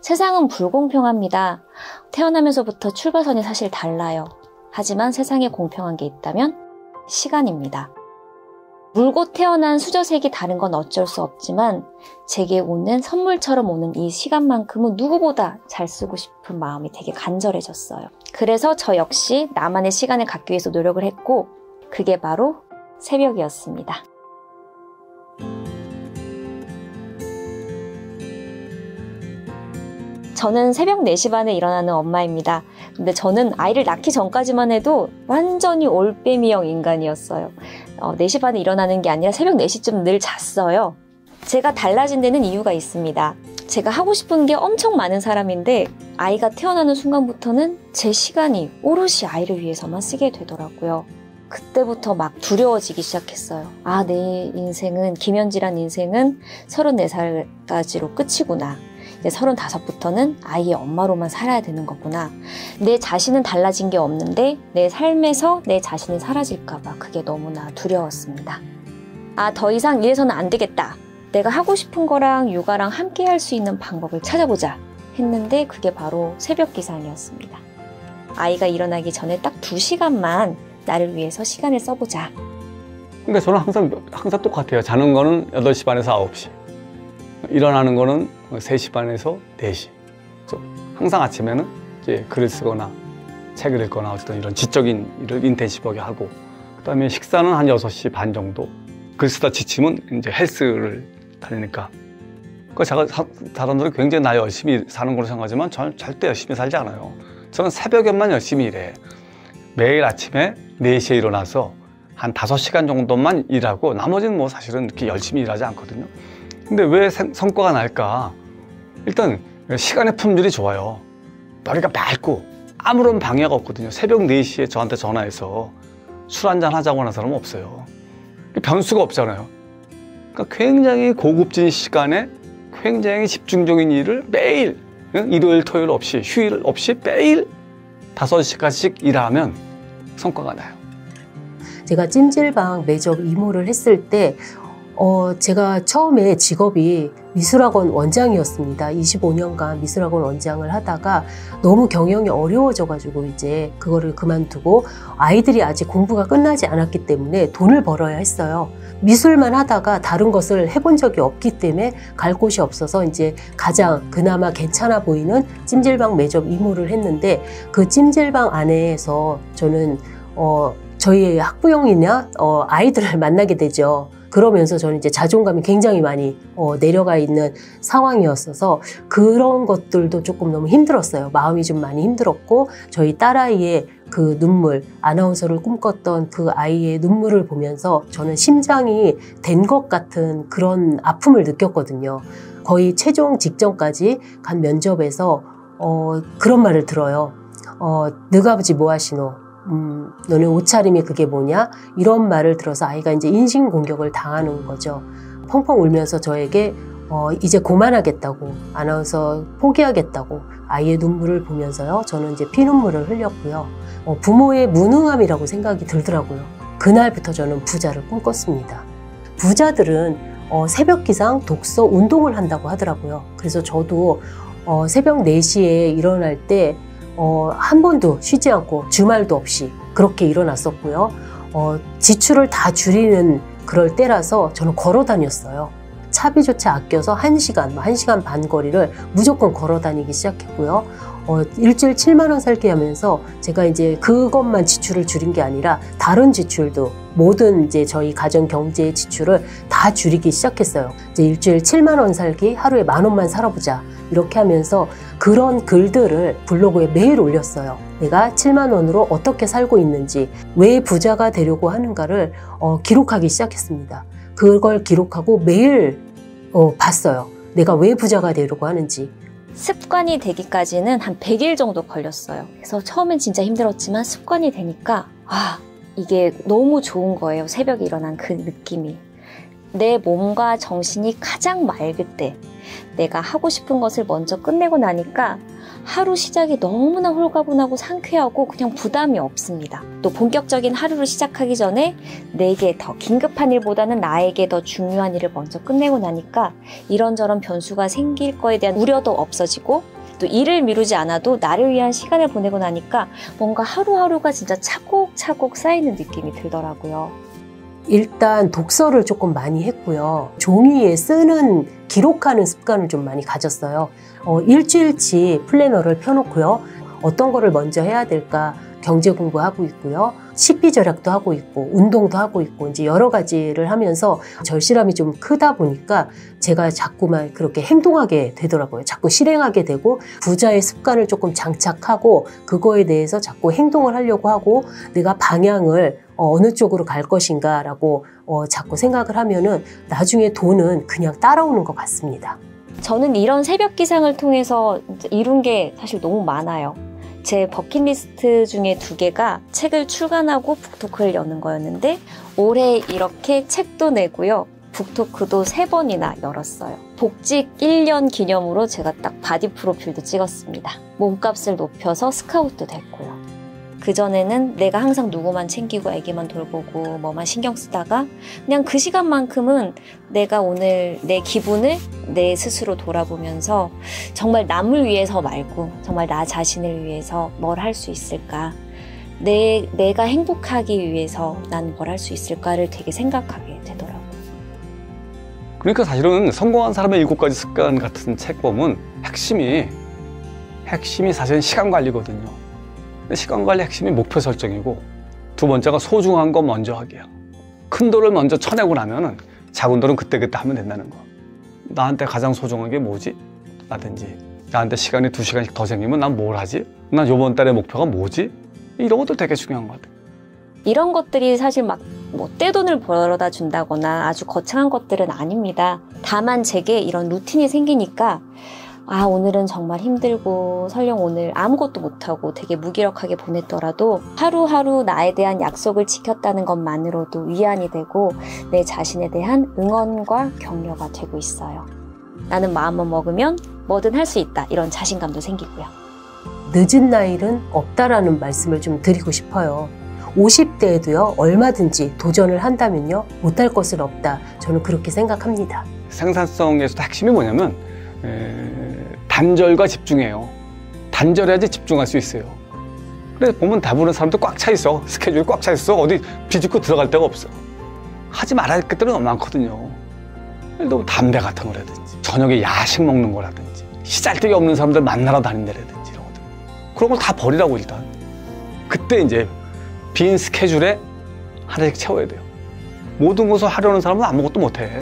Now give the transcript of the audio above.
세상은 불공평합니다. 태어나면서부터 출발선이 사실 달라요. 하지만 세상에 공평한 게 있다면 시간입니다. 물고 태어난 수저색이 다른 건 어쩔 수 없지만 제게 오는 선물처럼 오는 이 시간만큼은 누구보다 잘 쓰고 싶은 마음이 되게 간절해졌어요. 그래서 저 역시 나만의 시간을 갖기 위해서 노력을 했고 그게 바로 새벽이었습니다. 저는 새벽 4시 반에 일어나는 엄마입니다. 근데 저는 아이를 낳기 전까지만 해도 완전히 올빼미형 인간이었어요. 4시 반에 일어나는 게 아니라 새벽 4시쯤 늘 잤어요. 제가 달라진 데는 이유가 있습니다. 제가 하고 싶은 게 엄청 많은 사람인데 아이가 태어나는 순간부터는 제 시간이 오롯이 아이를 위해서만 쓰게 되더라고요. 그때부터 막 두려워지기 시작했어요. 아, 내 인생은, 김현지란 인생은 34살까지로 끝이구나. 이제 35부터는 아이의 엄마로만 살아야 되는 거구나. 내 자신은 달라진 게 없는데 내 삶에서 내 자신이 사라질까 봐 그게 너무나 두려웠습니다. 아, 더 이상 이래서는 안 되겠다. 내가 하고 싶은 거랑 육아랑 함께 할 수 있는 방법을 찾아보자 했는데 그게 바로 새벽 기상이었습니다. 아이가 일어나기 전에 딱 2시간만 나를 위해서 시간을 써보자. 그러니까 저는 항상 똑같아요. 자는 거는 8시 반에서 9시. 일어나는 거는 3시 반에서 4시. 항상 아침에는 이제 글을 쓰거나 책을 읽거나 어떤 이런 지적인 일을 인텐시브하게 하고, 그다음에 식사는 한 6시 반 정도. 글 쓰다 지치면 이제 헬스를 다니니까. 그러니까 사람들은 굉장히 나 열심히 사는 걸로 생각하지만 저는 절대 열심히 살지 않아요. 저는 새벽에만 열심히 일해. 매일 아침에 4시에 일어나서 한 5시간 정도만 일하고 나머지는 뭐 사실은 이렇게 열심히 일하지 않거든요. 근데 왜 성과가 날까? 일단 시간의 품질이 좋아요. 머리가 맑고 아무런 방해가 없거든요. 새벽 4시에 저한테 전화해서 술 한잔 하자고 하는 사람은 없어요. 변수가 없잖아요. 그러니까 굉장히 고급진 시간에 굉장히 집중적인 일을 매일, 일요일 토요일 없이 휴일 없이 매일 5시간씩 일하면 성과가 나요. 제가 찜질방 매적 이모를 했을 때 제가 처음에 직업이 미술학원 원장이었습니다. 25년간 미술학원 원장을 하다가 너무 경영이 어려워져가지고 이제 그거를 그만두고 아이들이 아직 공부가 끝나지 않았기 때문에 돈을 벌어야 했어요. 미술만 하다가 다른 것을 해본 적이 없기 때문에 갈 곳이 없어서 이제 가장 그나마 괜찮아 보이는 찜질방 매적 이모를 했는데 그 찜질방 안에서 저는 저희 학부형이나 아이들을 만나게 되죠. 그러면서 저는 이제 자존감이 굉장히 많이 내려가 있는 상황이었어서 그런 것들도 조금 너무 힘들었어요. 마음이 좀 많이 힘들었고 저희 딸아이의 그 눈물, 아나운서를 꿈꿨던 그 아이의 눈물을 보면서 저는 심장이 된 것 같은 그런 아픔을 느꼈거든요. 거의 최종 직전까지 간 면접에서 그런 말을 들어요. 너가 아버지 뭐 하시노? 너네 옷차림이 그게 뭐냐? 이런 말을 들어서 아이가 이제 인신공격을 당하는 거죠. 펑펑 울면서 저에게 이제 그만하겠다고, 아나운서 포기하겠다고 아이의 눈물을 보면서요. 저는 이제 피눈물을 흘렸고요. 부모의 무능함이라고 생각이 들더라고요. 그날부터 저는 부자를 꿈꿨습니다. 부자들은 새벽 기상, 독서, 운동을 한다고 하더라고요. 그래서 저도 새벽 4시에 일어날 때 한 번도 쉬지 않고 주말도 없이 그렇게 일어났었고요. 지출을 다 줄이는 그럴 때라서 저는 걸어 다녔어요. 차비조차 아껴서 1시간, 1시간 반 거리를 무조건 걸어 다니기 시작했고요. 일주일 7만 원 살기 하면서 제가 이제 그것만 지출을 줄인 게 아니라 다른 지출도 모든 이제 저희 가정 경제의 지출을 다 줄이기 시작했어요. 이제 일주일 7만 원 살기, 하루에 10,000원만 살아보자. 이렇게 하면서 그런 글들을 블로그에 매일 올렸어요. 내가 7만 원으로 어떻게 살고 있는지, 왜 부자가 되려고 하는가를 기록하기 시작했습니다. 그걸 기록하고 매일 봤어요. 내가 왜 부자가 되려고 하는지. 습관이 되기까지는 한 100일 정도 걸렸어요. 그래서 처음엔 진짜 힘들었지만 습관이 되니까 이게 너무 좋은 거예요. 새벽에 일어난 그 느낌이. 내 몸과 정신이 가장 맑을 때 내가 하고 싶은 것을 먼저 끝내고 나니까 하루 시작이 너무나 홀가분하고 상쾌하고 그냥 부담이 없습니다. 또 본격적인 하루를 시작하기 전에 내게 더 긴급한 일보다는 나에게 더 중요한 일을 먼저 끝내고 나니까 이런저런 변수가 생길 거에 대한 우려도 없어지고 또 일을 미루지 않아도 나를 위한 시간을 보내고 나니까 뭔가 하루하루가 진짜 차곡차곡 쌓이는 느낌이 들더라고요. 일단 독서를 조금 많이 했고요. 종이에 쓰는, 기록하는 습관을 좀 많이 가졌어요. 일주일치 플래너를 펴놓고요. 어떤 거를 먼저 해야 될까 경제 공부하고 있고요. 식비 절약도 하고 있고 운동도 하고 있고 이제 여러 가지를 하면서 절실함이 좀 크다 보니까 제가 자꾸만 그렇게 행동하게 되더라고요. 자꾸 실행하게 되고 부자의 습관을 조금 장착하고 그거에 대해서 자꾸 행동을 하려고 하고 내가 방향을 어느 쪽으로 갈 것인가 라고 자꾸 생각을 하면은 나중에 돈은 그냥 따라오는 것 같습니다. 저는 이런 새벽 기상을 통해서 이룬 게 사실 너무 많아요. 제 버킷리스트 중에 2개가 책을 출간하고 북토크를 여는 거였는데 올해 이렇게 책도 내고요. 북토크도 3번이나 열었어요. 복직 1년 기념으로 제가 딱 바디 프로필도 찍었습니다. 몸값을 높여서 스카웃도 됐고요. 그전에는 내가 항상 누구만 챙기고 애기만 돌보고 뭐만 신경 쓰다가 그냥 그 시간만큼은 내가 오늘 내 기분을 내 스스로 돌아보면서 정말 남을 위해서 말고 정말 나 자신을 위해서 뭘 할 수 있을까, 내가 행복하기 위해서 난 뭘 할 수 있을까를 되게 생각하게 되더라고요. 그러니까 사실은 성공한 사람의 7가지 습관 같은 책 보면 핵심이 사실은 시간 관리거든요. 시간 관리 핵심이 목표 설정이고 2번째가 소중한 거 먼저 하기야. 큰 돈을 먼저 쳐내고 나면은 작은 돈은 그때그때 하면 된다는 거. 나한테 가장 소중한 게 뭐지? 라든지 나한테 시간이 2시간씩 더 생기면 난 뭘 하지? 난 이번 달의 목표가 뭐지? 이런 것도 되게 중요한 것 같아요. 이런 것들이 사실 막 뭐 떼돈을 벌어다 준다거나 아주 거창한 것들은 아닙니다. 다만 제게 이런 루틴이 생기니까 오늘은 정말 힘들고 설령 오늘 아무것도 못하고 되게 무기력하게 보냈더라도 하루하루 나에 대한 약속을 지켰다는 것만으로도 위안이 되고 내 자신에 대한 응원과 격려가 되고 있어요. 나는 마음만 먹으면 뭐든 할 수 있다, 이런 자신감도 생기고요. 늦은 나이는 없다라는 말씀을 좀 드리고 싶어요. 50대에도요, 얼마든지 도전을 한다면요, 못할 것은 없다. 저는 그렇게 생각합니다. 생산성에서도 핵심이 뭐냐면 단절과 집중이에요. 단절해야지 집중할 수 있어요. 그래서 보면 대부분의 사람들 꽉 차 있어. 스케줄이 꽉 차 있어. 어디 비집고 들어갈 데가 없어. 하지 말아야 할 것들은 너무 많거든요. 예를 들어 담배 같은 거라든지 저녁에 야식 먹는 거라든지 시잘데기 없는 사람들 만나러 다닌다라든지 이런 것들. 그런 걸 다 버리라고 일단. 그때 이제 빈 스케줄에 하나씩 채워야 돼요. 모든 것을 하려는 사람은 아무것도 못해.